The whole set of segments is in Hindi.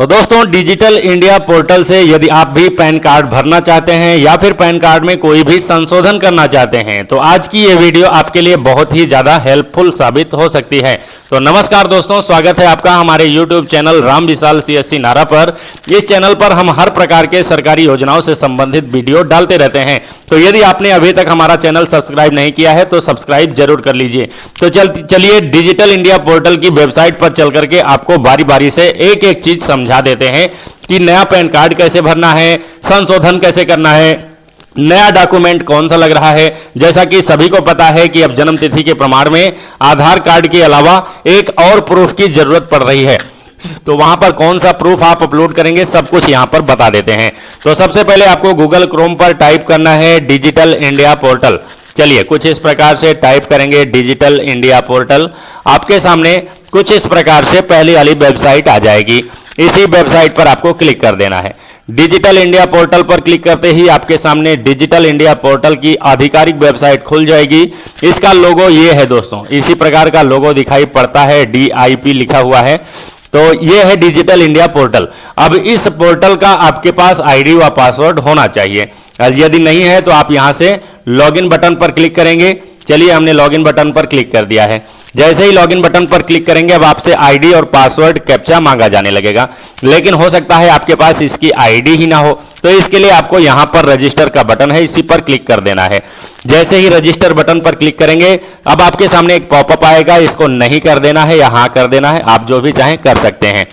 तो दोस्तों डिजिटल इंडिया पोर्टल से यदि आप भी पैन कार्ड भरना चाहते हैं या फिर पैन कार्ड में कोई भी संशोधन करना चाहते हैं तो आज की ये वीडियो आपके लिए बहुत ही ज़्यादा हेल्पफुल साबित हो सकती है। तो नमस्कार दोस्तों, स्वागत है आपका हमारे YouTube चैनल राम विशाल CSC नारा पर। इस चैनल पर हम हर प्रकार के सरकारी योजनाओं से संबंधित वीडियो डालते रहते हैं। तो यदि आपने अभी तक हमारा चैनल सब्सक्राइब नहीं किया है तो सब्सक्राइब जरूर कर लीजिए। तो चलिए डिजिटल इंडिया पोर्टल की वेबसाइट पर चल करके आपको बारी बारी से एक एक चीज समझा देते हैं कि नया पैन कार्ड कैसे भरना है, संशोधन कैसे करना है, नया डॉक्यूमेंट कौन सा लग रहा है। जैसा कि सभी को पता है कि अब जन्म तिथि के प्रमाण में आधार कार्ड के अलावा एक और प्रूफ की जरूरत पड़ रही है। तो वहां पर कौन सा प्रूफ आप अपलोड करेंगे सब कुछ यहां पर बता देते हैं। तो सबसे पहले आपको गूगल क्रोम पर टाइप करना है डिजिटल इंडिया पोर्टल। चलिए कुछ इस प्रकार से टाइप करेंगे डिजिटल इंडिया पोर्टल। आपके सामने कुछ इस प्रकार से पहली वाली वेबसाइट आ जाएगी। इसी वेबसाइट पर आपको क्लिक कर देना है। डिजिटल इंडिया पोर्टल पर क्लिक करते ही आपके सामने डिजिटल इंडिया पोर्टल की आधिकारिक वेबसाइट खुल जाएगी। इसका लोगो ये है दोस्तों, इसी प्रकार का लोगो दिखाई पड़ता है, DIP लिखा हुआ है। तो ये है डिजिटल इंडिया पोर्टल। अब इस पोर्टल का आपके पास ID व पासवर्ड होना चाहिए। यदि नहीं है तो आप यहां से लॉगिन बटन पर क्लिक करेंगे। चलिए हमने लॉगिन बटन पर क्लिक कर दिया है। जैसे ही लॉगिन बटन पर क्लिक करेंगे अब आपसे ID और पासवर्ड कैप्चा मांगा जाने लगेगा, लेकिन हो सकता है आपके पास इसकी ID ही ना हो। तो इसके लिए आपको यहां पर रजिस्टर का बटन है, इसी पर क्लिक कर देना है। जैसे ही रजिस्टर बटन पर क्लिक करेंगे अब आपके सामने एक पॉपअप आएगा, इसको नहीं कर देना है या हाँ कर देना है, आप जो भी चाहें कर सकते हैं।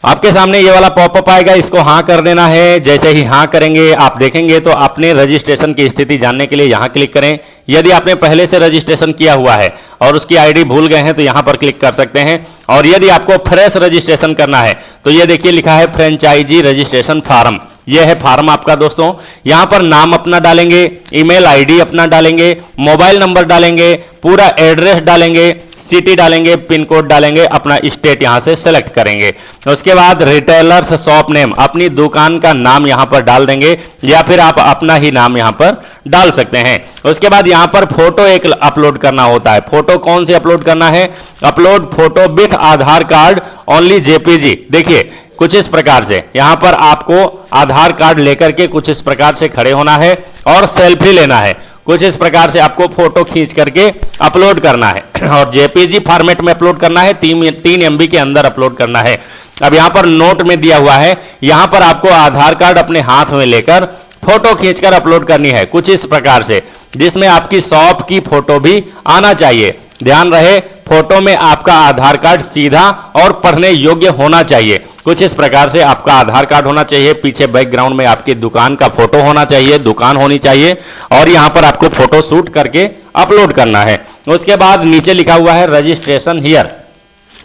आपके सामने ये वाला पॉपअप आएगा, इसको हाँ कर देना है। जैसे ही हाँ करेंगे आप देखेंगे तो अपने रजिस्ट्रेशन की स्थिति जानने के लिए यहाँ क्लिक करें। यदि आपने पहले से रजिस्ट्रेशन किया हुआ है और उसकी ID भूल गए हैं तो यहाँ पर क्लिक कर सकते हैं। और यदि आपको फ्रेश रजिस्ट्रेशन करना है तो ये देखिए लिखा है फ्रेंचाइजी रजिस्ट्रेशन फार्म। यह है फार्म आपका दोस्तों। यहाँ पर नाम अपना डालेंगे, ईमेल ID अपना डालेंगे, मोबाइल नंबर डालेंगे, पूरा एड्रेस डालेंगे, सिटी डालेंगे, पिन कोड डालेंगे, अपना स्टेट यहाँ से सेलेक्ट करेंगे। उसके बाद रिटेलर्स शॉप नेम, अपनी दुकान का नाम यहाँ पर डाल देंगे या फिर आप अपना ही नाम यहाँ पर डाल सकते हैं। उसके बाद यहाँ पर फोटो एक अपलोड करना होता है। फोटो कौन से अपलोड करना है? Upload photo with Aadhaar card only JPG। देखिए कुछ इस प्रकार से यहाँ पर आपको आधार कार्ड लेकर के कुछ इस प्रकार से खड़े होना है और सेल्फी लेना है। कुछ इस प्रकार से आपको फोटो खींच करके अपलोड करना है और JPG फॉर्मेट में अपलोड करना है, 3 MB के अंदर अपलोड करना है। अब यहाँ पर नोट में दिया हुआ है, यहाँ पर आपको आधार कार्ड अपने हाथ में लेकर फोटो खींचकर अपलोड करनी है कुछ इस प्रकार से, जिसमें आपकी शॉप की फोटो भी आना चाहिए। ध्यान रहे फोटो में आपका आधार कार्ड सीधा और पढ़ने योग्य होना चाहिए। कुछ इस प्रकार से आपका आधार कार्ड होना चाहिए, पीछे बैकग्राउंड में आपकी दुकान का फोटो होना चाहिए, दुकान होनी चाहिए और यहाँ पर आपको फोटो शूट करके अपलोड करना है। उसके बाद नीचे लिखा हुआ है रजिस्ट्रेशन हियर,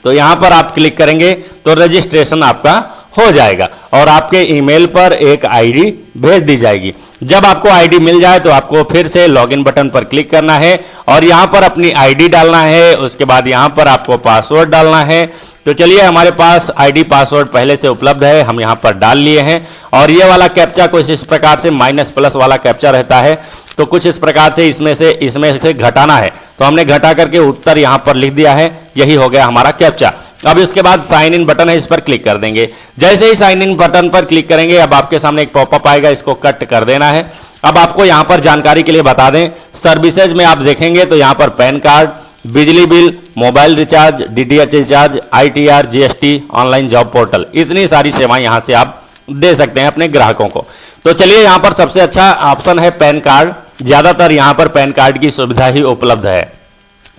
तो यहाँ पर आप क्लिक करेंगे तो रजिस्ट्रेशन आपका हो जाएगा और आपके ईमेल पर एक ID भेज दी जाएगी। जब आपको ID मिल जाए तो आपको फिर से लॉगिन बटन पर क्लिक करना है और यहाँ पर अपनी ID डालना है। उसके बाद यहाँ पर आपको पासवर्ड डालना है। तो चलिए हमारे पास ID पासवर्ड पहले से उपलब्ध है, हम यहाँ पर डाल लिए हैं। और ये वाला कैप्चा कुछ इस प्रकार से -+ वाला कैप्चा रहता है, तो कुछ इस प्रकार से इसमें से घटाना है। तो हमने घटा करके उत्तर यहाँ पर लिख दिया है, यही हो गया हमारा कैप्चा। अब इसके बाद साइन इन बटन है, इस पर क्लिक कर देंगे। जैसे ही साइन इन बटन पर क्लिक करेंगे अब आपके सामने एक पॉपअप आएगा, इसको कट कर देना है। अब आपको यहाँ पर जानकारी के लिए बता दें, सर्विसेज में आप देखेंगे तो यहाँ पर पैन कार्ड, बिजली bill, mobile recharge, DTH recharge, ITR, GST, online job portal, इतनी सारी सेवाएं यहाँ से आप दे सकते हैं अपने ग्राहकों को। तो चलिए यहाँ पर सबसे अच्छा ऑप्शन है पैन कार्ड। ज़्यादातर यहाँ पर पैन कार्ड की सुविधा ही उपलब्ध है।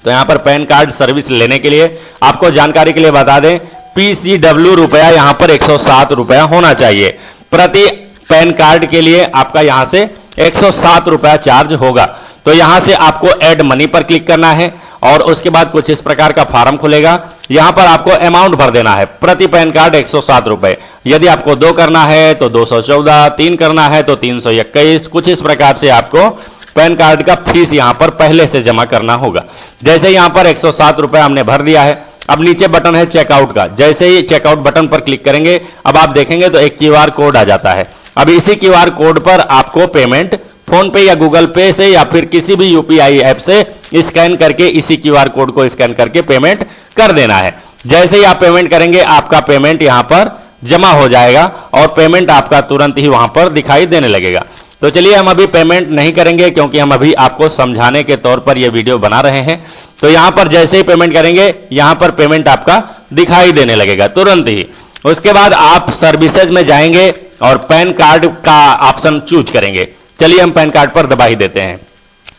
तो यहाँ पर पैन कार्ड सर्विस लेने के लिए आपको जानकारी के लिए बता दें, PCW रुपया यहाँ पर 107 रुपया होना चाहिए। प्रति पैन कार्ड के लिए आपका यहाँ से 107 रुपया चार्ज होगा। तो यहाँ से आपको ऐड मनी पर क्लिक करना है और उसके बाद कुछ इस प्रकार का फॉर्म खुलेगा। यहाँ पर आपको अमाउंट भर देना है, प्रति पैन कार्ड 107 रुपये। यदि आपको 2 करना है तो 214, 3 करना है तो 321। कुछ इस प्रकार से आपको पैन कार्ड का फीस यहाँ पर पहले से जमा करना होगा। जैसे यहाँ पर 107 रुपये हमने भर दिया है। अब नीचे बटन है चेकआउट का, जैसे ही चेकआउट बटन पर क्लिक करेंगे अब आप देखेंगे तो एक QR कोड आ जाता है। अब इसी QR कोड पर आपको पेमेंट फोन पे या गूगल पे से या फिर किसी भी UPI ऐप से स्कैन करके इसी QR कोड को स्कैन करके पेमेंट कर देना है। जैसे ही आप पेमेंट करेंगे आपका पेमेंट यहाँ पर जमा हो जाएगा और पेमेंट आपका तुरंत ही वहां पर दिखाई देने लगेगा। तो चलिए हम अभी पेमेंट नहीं करेंगे क्योंकि हम अभी आपको समझाने के तौर पर यह वीडियो बना रहे हैं। तो यहां पर जैसे ही पेमेंट करेंगे यहां पर पेमेंट आपका दिखाई देने लगेगा तुरंत ही। उसके बाद आप सर्विसेज में जाएंगे और पैन कार्ड का ऑप्शन चूज करेंगे। चलिए हम पैन कार्ड पर दबा ही देते हैं।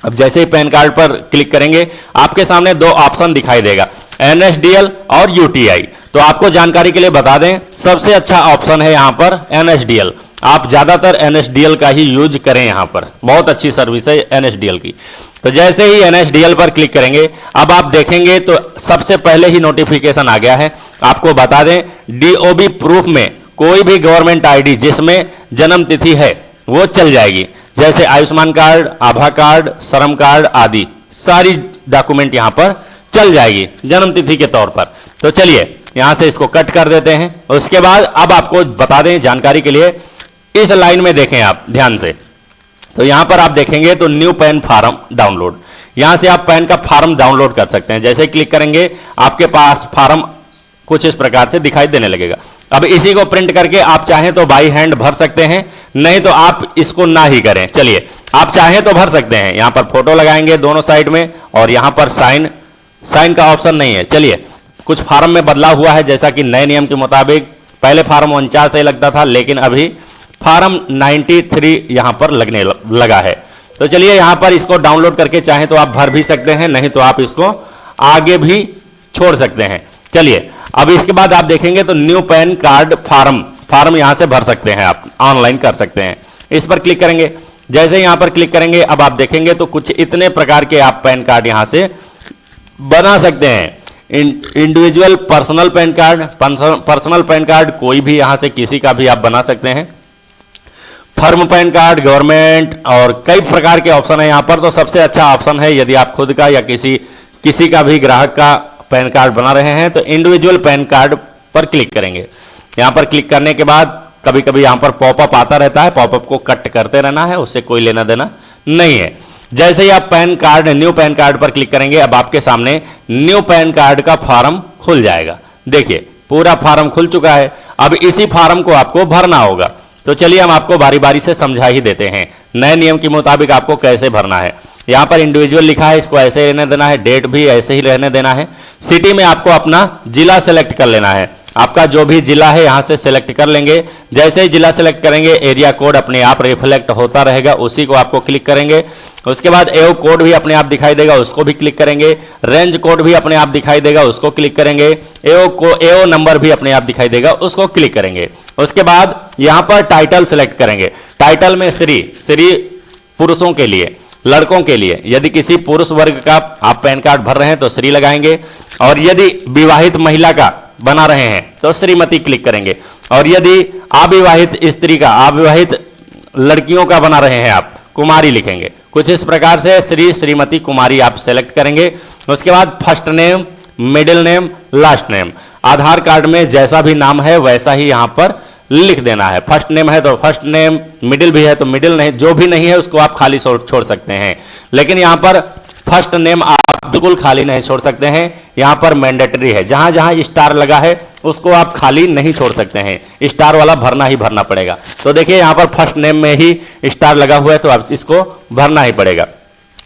अब जैसे ही पैन कार्ड पर क्लिक करेंगे आपके सामने दो ऑप्शन दिखाई देगा, NSDL और UTI। तो आपको जानकारी के लिए बता दें, सबसे अच्छा ऑप्शन है यहाँ पर NSDL। आप ज़्यादातर NSDL का ही यूज करें, यहाँ पर बहुत अच्छी सर्विस है NSDL की। तो जैसे ही NSDL पर क्लिक करेंगे अब आप देखेंगे तो सबसे पहले ही नोटिफिकेशन आ गया है। आपको बता दें DOB प्रूफ में कोई भी गवर्नमेंट ID जिसमें जन्म तिथि है वो चल जाएगी, जैसे आयुष्मान कार्ड, आभा कार्ड, श्रम कार्ड आदि सारी डॉक्यूमेंट यहाँ पर चल जाएगी जन्म तिथि के तौर पर। तो चलिए यहाँ से इसको कट कर देते हैं। उसके बाद अब आपको बता दें जानकारी के लिए, इस लाइन में देखें आप ध्यान से, तो यहाँ पर आप देखेंगे तो न्यू पैन फार्म डाउनलोड, यहाँ से आप पैन का फार्म डाउनलोड कर सकते हैं। जैसे क्लिक करेंगे आपके पास फार्म कुछ इस प्रकार से दिखाई देने लगेगा। अब इसी को प्रिंट करके आप चाहें तो बाई हैंड भर सकते हैं, नहीं तो आप इसको ना ही करें। चलिए आप चाहें तो भर सकते हैं, यहाँ पर फोटो लगाएंगे दोनों साइड में और यहाँ पर साइन का ऑप्शन नहीं है। चलिए कुछ फार्म में बदलाव हुआ है, जैसा कि नए नियम के मुताबिक पहले फार्म 49 से लगता था, लेकिन अभी फार्म 93 यहाँ पर लगने लगा है। तो चलिए यहाँ पर इसको डाउनलोड करके चाहें तो आप भर भी सकते हैं, नहीं तो आप इसको आगे भी छोड़ सकते हैं। चलिए अब इसके बाद आप देखेंगे तो न्यू पैन कार्ड फार्म यहां से भर सकते हैं, आप ऑनलाइन कर सकते हैं। इस पर क्लिक करेंगे, जैसे यहां पर क्लिक करेंगे अब आप देखेंगे तो कुछ इतने प्रकार के आप पैन कार्ड यहां से बना सकते हैं। Individual personal pan card, personal pan card कोई भी यहां से किसी का भी आप बना सकते हैं। फर्म पैन कार्ड, गवर्नमेंट और कई प्रकार के ऑप्शन है यहाँ पर। तो सबसे अच्छा ऑप्शन है यदि आप खुद का या किसी का भी ग्राहक का पैन कार्ड बना रहे हैं तो इंडिविजुअल पैन कार्ड पर क्लिक करेंगे। यहाँ पर क्लिक करने के बाद कभी कभी यहाँ पर पॉपअप आता रहता है, पॉपअप को कट करते रहना है, उससे कोई लेना देना नहीं है। जैसे ही आप pan card new pan card पर क्लिक करेंगे अब आपके सामने न्यू पैन कार्ड का फॉर्म खुल जाएगा। देखिए पूरा फॉर्म खुल चुका है। अब इसी फॉर्म को आपको भरना होगा। तो चलिए हम आपको बारी बारी से समझा ही देते हैं नए नियम के मुताबिक आपको कैसे भरना है। यहाँ पर इंडिविजुअल लिखा है, इसको ऐसे ही रहने देना है, डेट भी ऐसे ही रहने देना है। सिटी में आपको अपना जिला सेलेक्ट कर लेना है, आपका जो भी जिला है यहाँ से सेलेक्ट कर लेंगे। जैसे ही जिला सेलेक्ट करेंगे एरिया कोड अपने आप रिफ्लेक्ट होता रहेगा, उसी को आपको क्लिक करेंगे। उसके बाद एओ कोड भी अपने आप दिखाई देगा, उसको भी क्लिक करेंगे। रेंज कोड भी अपने आप दिखाई देगा, उसको क्लिक करेंगे। एओ नंबर भी अपने आप दिखाई देगा, उसको क्लिक करेंगे। उसके बाद यहाँ पर टाइटल सेलेक्ट करेंगे। टाइटल में श्री पुरुषों के लिए, लड़कों के लिए, यदि किसी पुरुष वर्ग का आप पैन कार्ड भर रहे हैं तो श्री लगाएंगे, और यदि विवाहित महिला का बना रहे हैं तो श्रीमती क्लिक करेंगे, और यदि अविवाहित स्त्री का, अविवाहित लड़कियों का बना रहे हैं आप कुमारी लिखेंगे। कुछ इस प्रकार से श्री, श्रीमती, कुमारी आप सेलेक्ट करेंगे। उसके बाद first name, middle name, last name, Aadhaar card में जैसा भी नाम है वैसा ही यहाँ पर लिख देना है। फर्स्ट नेम है तो फर्स्ट नेम, मिडिल भी है तो मिडिल, नहीं जो भी नहीं है उसको आप खाली छोड़ सकते हैं। लेकिन यहाँ पर फर्स्ट नेम आप बिल्कुल खाली नहीं छोड़ सकते हैं, यहाँ पर मैंडेटरी है। जहाँ जहाँ स्टार लगा है उसको आप खाली नहीं छोड़ सकते हैं, स्टार वाला भरना ही भरना पड़ेगा। तो देखिए यहाँ पर फर्स्ट नेम में ही स्टार लगा हुआ है तो आप इसको भरना ही पड़ेगा।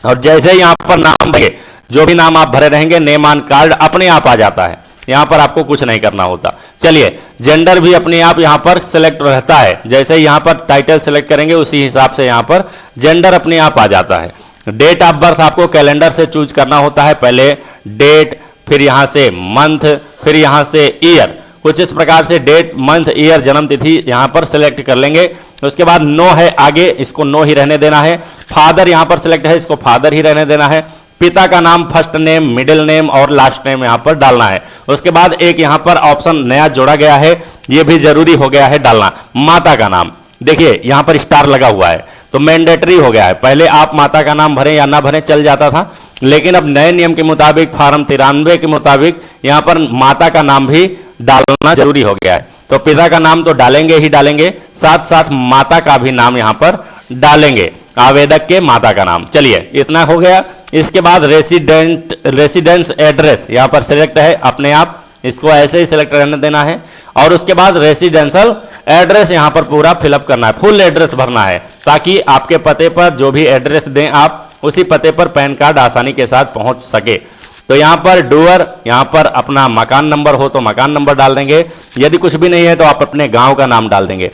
और जैसे यहाँ पर नाम भरे, जो भी नाम आप भरे रहेंगे नेम ऑन कार्ड अपने आप आ जाता है, यहाँ पर आपको कुछ नहीं करना होता। चलिए जेंडर भी अपने आप यहाँ पर सेलेक्ट रहता है, जैसे यहाँ पर टाइटल सेलेक्ट करेंगे उसी हिसाब से यहाँ पर जेंडर अपने आप आ जाता है। डेट ऑफ बर्थ आपको कैलेंडर से चूज करना होता है, पहले डेट, फिर यहाँ से मंथ, फिर यहाँ से ईयर। कुछ इस प्रकार से डेट, मंथ, ईयर, जन्म तिथि यहाँ पर सेलेक्ट कर लेंगे। उसके बाद नो है आगे, इसको नो ही रहने देना है। फादर यहाँ पर सेलेक्ट है, इसको फादर ही रहने देना है। पिता का नाम फर्स्ट नेम, मिडिल नेम और लास्ट नेम यहाँ पर डालना है। उसके बाद एक यहाँ पर ऑप्शन नया जोड़ा गया है, ये भी जरूरी हो गया है डालना, माता का नाम। देखिए यहाँ पर स्टार लगा हुआ है तो मैंडेटरी हो गया है। पहले आप माता का नाम भरें या ना भरें चल जाता था, लेकिन अब नए नियम के मुताबिक फॉर्म 93 के मुताबिक यहाँ पर माता का नाम भी डालना जरूरी हो गया है। तो पिता का नाम तो डालेंगे ही डालेंगे, साथ साथ माता का भी नाम यहाँ पर डालेंगे, आवेदक के माता का नाम। चलिए इतना हो गया। इसके बाद रेसिडेंस एड्रेस यहाँ पर सिलेक्ट है अपने आप, इसको ऐसे ही सिलेक्ट रहने देना है। और उसके बाद रेसिडेंशियल एड्रेस यहाँ पर पूरा फिलअप करना है, फुल एड्रेस भरना है, ताकि आपके पते पर जो भी एड्रेस दें आप उसी पते पर पैन कार्ड आसानी के साथ पहुंच सके। तो यहाँ पर डूअर, यहाँ पर अपना मकान नंबर हो तो मकान नंबर डाल देंगे, यदि कुछ भी नहीं है तो आप अपने गांव का नाम डाल देंगे,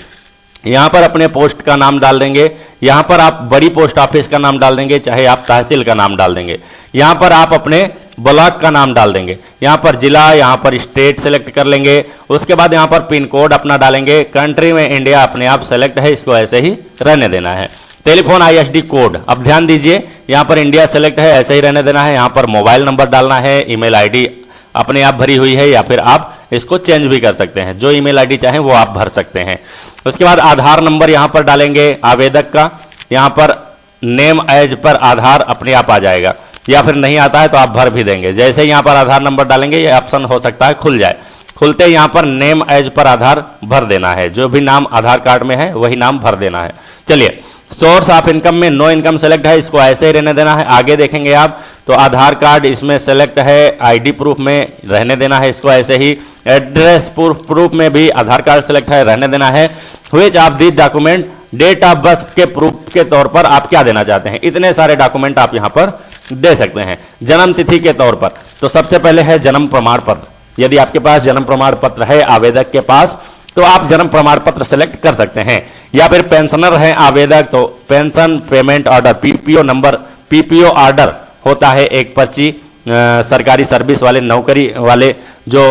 यहाँ पर अपने पोस्ट का नाम डाल देंगे, यहाँ पर आप बड़ी पोस्ट ऑफिस का नाम डाल देंगे, चाहे आप तहसील का नाम डाल देंगे, यहाँ पर आप अपने ब्लॉक का नाम डाल देंगे, यहाँ पर जिला, यहाँ पर स्टेट सेलेक्ट कर लेंगे, उसके बाद यहाँ पर पिन कोड अपना डालेंगे। कंट्री में इंडिया अपने आप सेलेक्ट है, इसको ऐसे ही रहने देना है। टेलीफोन ISD कोड, अब ध्यान दीजिए यहाँ पर इंडिया सेलेक्ट है, ऐसे ही रहने देना है। यहाँ पर मोबाइल नंबर डालना है, ईमेल ID अपने आप भरी हुई है या फिर आप इसको चेंज भी कर सकते हैं, जो ईमेल ID चाहें वो आप भर सकते हैं। उसके बाद आधार नंबर यहाँ पर डालेंगे आवेदक का, यहाँ पर नेम एज पर आधार अपने आप आ जाएगा, या फिर नहीं आता है तो आप भर भी देंगे। जैसे यहाँ पर आधार नंबर डालेंगे ये ऑप्शन हो सकता है खुल जाए, खुलते यहाँ पर नेम एज पर आधार भर देना है, जो भी नाम आधार कार्ड में है वही नाम भर देना है। चलिए, सोर्स ऑफ इनकम में नो इनकम सेलेक्ट है, इसको ऐसे ही रहने देना है। आगे देखेंगे आप तो आधार कार्ड इसमें सेलेक्ट है, ID प्रूफ में रहने देना है, इसको ऐसे ही। एड्रेस प्रूफ में भी आधार कार्ड सेलेक्ट है, रहने देना है। Which of this document date of birth के प्रूफ के तौर पर आप क्या देना चाहते हैं, इतने सारे डॉक्यूमेंट आप यहाँ पर दे सकते हैं। जन्म तिथि के तौर पर तो सबसे पहले है जन्म प्रमाण पत्र, यदि आपके पास जन्म प्रमाण पत्र है आवेदक के पास तो आप जन्म प्रमाण पत्र सेलेक्ट कर सकते हैं। या फिर पेंशनर है आवेदक तो pension payment order, PPO number, PPO order होता है एक पर्ची, सरकारी सर्विस वाले, नौकरी वाले जो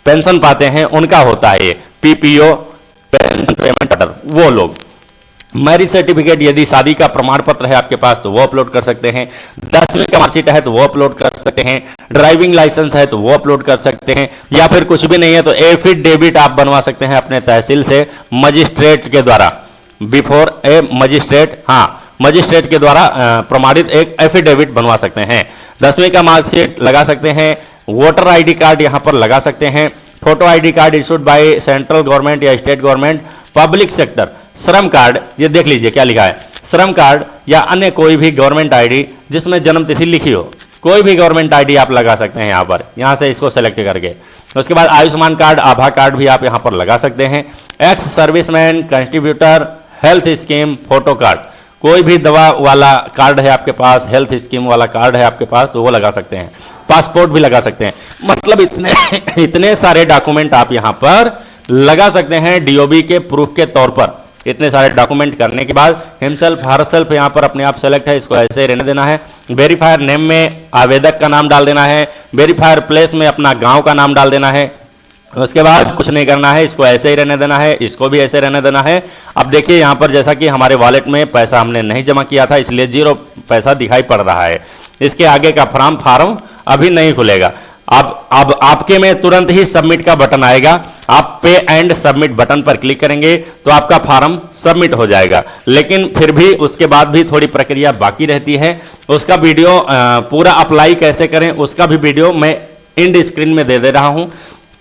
पेंशन पाते हैं उनका होता है ये PPO पेंशन पेमेंट ऑर्डर, वो लोग। मैरिज सर्टिफिकेट, यदि शादी का प्रमाण पत्र है आपके पास तो वो अपलोड कर सकते हैं। 10वीं का मार्कशीट है तो वो अपलोड कर सकते हैं। ड्राइविंग लाइसेंस है तो वो अपलोड कर सकते हैं। या फिर कुछ भी नहीं है तो एफिडेविट आप बनवा सकते हैं अपने तहसील से मजिस्ट्रेट के द्वारा, बिफोर ए मजिस्ट्रेट, हाँ मजिस्ट्रेट के द्वारा प्रमाणित एक एफिडेविट बनवा सकते हैं। 10वीं का मार्कशीट लगा सकते हैं। वोटर ID कार्ड यहाँ पर लगा सकते हैं। Photo ID card issued by central government या स्टेट गवर्नमेंट, पब्लिक सेक्टर। श्रम कार्ड, ये देख लीजिए क्या लिखा है, श्रम कार्ड या अन्य कोई भी गवर्नमेंट ID जिसमें जन्म तिथि लिखी हो, कोई भी गवर्नमेंट ID आप लगा सकते हैं यहाँ पर, यहाँ से इसको सेलेक्ट करके। उसके बाद आयुष्मान कार्ड, आभा कार्ड भी आप यहाँ पर लगा सकते हैं। Ex serviceman, contributor, health scheme, photo card, कोई भी दवा वाला कार्ड है आपके पास, हेल्थ स्कीम वाला कार्ड है आपके पास तो वो लगा सकते हैं। पासपोर्ट भी लगा सकते हैं। मतलब इतने सारे डॉक्यूमेंट आप यहाँ पर लगा सकते हैं DOB के प्रूफ के तौर पर। इतने सारे डॉक्यूमेंट करने के बाद हिमसेल्फ हर सेल्फ यहाँ पर अपने आप सेलेक्ट है, इसको ऐसे ही रहने देना है। वेरीफायर नेम में आवेदक का नाम डाल देना है। वेरीफायर प्लेस में अपना गांव का नाम डाल देना है। उसके बाद कुछ नहीं करना है, इसको ऐसे ही रहने देना है, इसको भी ऐसे रहने देना है। अब देखिए यहाँ पर जैसा कि हमारे वॉलेट में पैसा हमने नहीं जमा किया था इसलिए 0 पैसा दिखाई पड़ रहा है। इसके आगे का फार्म अभी नहीं खुलेगा। अब आपके में तुरंत ही सबमिट का बटन आएगा, आप पे एंड सबमिट बटन पर क्लिक करेंगे तो आपका फॉर्म सबमिट हो जाएगा। लेकिन फिर भी उसके बाद भी थोड़ी प्रक्रिया बाकी रहती है। उसका वीडियो पूरा अप्लाई कैसे करें उसका भी वीडियो मैं एंड स्क्रीन में दे रहा हूं।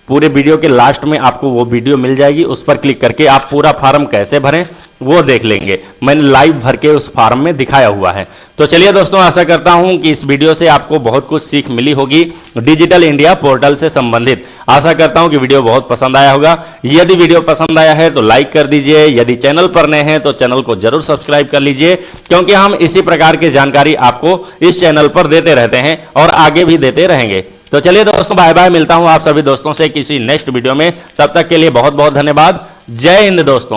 पूरे वीडियो के लास्ट में आपको वो वीडियो मिल जाएगी, उस पर क्लिक करके आप पूरा फॉर्म कैसे भरें वो देख लेंगे। मैंने लाइव भर के उस फॉर्म में दिखाया हुआ है। तो चलिए दोस्तों, आशा करता हूं कि इस वीडियो से आपको बहुत कुछ सीख मिली होगी डिजिटल इंडिया पोर्टल से संबंधित। आशा करता हूं कि वीडियो बहुत पसंद आया होगा। यदि वीडियो पसंद आया है तो लाइक कर दीजिए। यदि चैनल पर नए हैं तो चैनल को जरूर सब्सक्राइब कर लीजिए, क्योंकि हम इसी प्रकार की जानकारी आपको इस चैनल पर देते रहते हैं और आगे भी देते रहेंगे। तो चलिए दोस्तों, बाय बाय। मिलता हूं आप सभी दोस्तों से किसी नेक्स्ट वीडियो में। तब तक के लिए बहुत बहुत धन्यवाद। जय हिंद दोस्तों।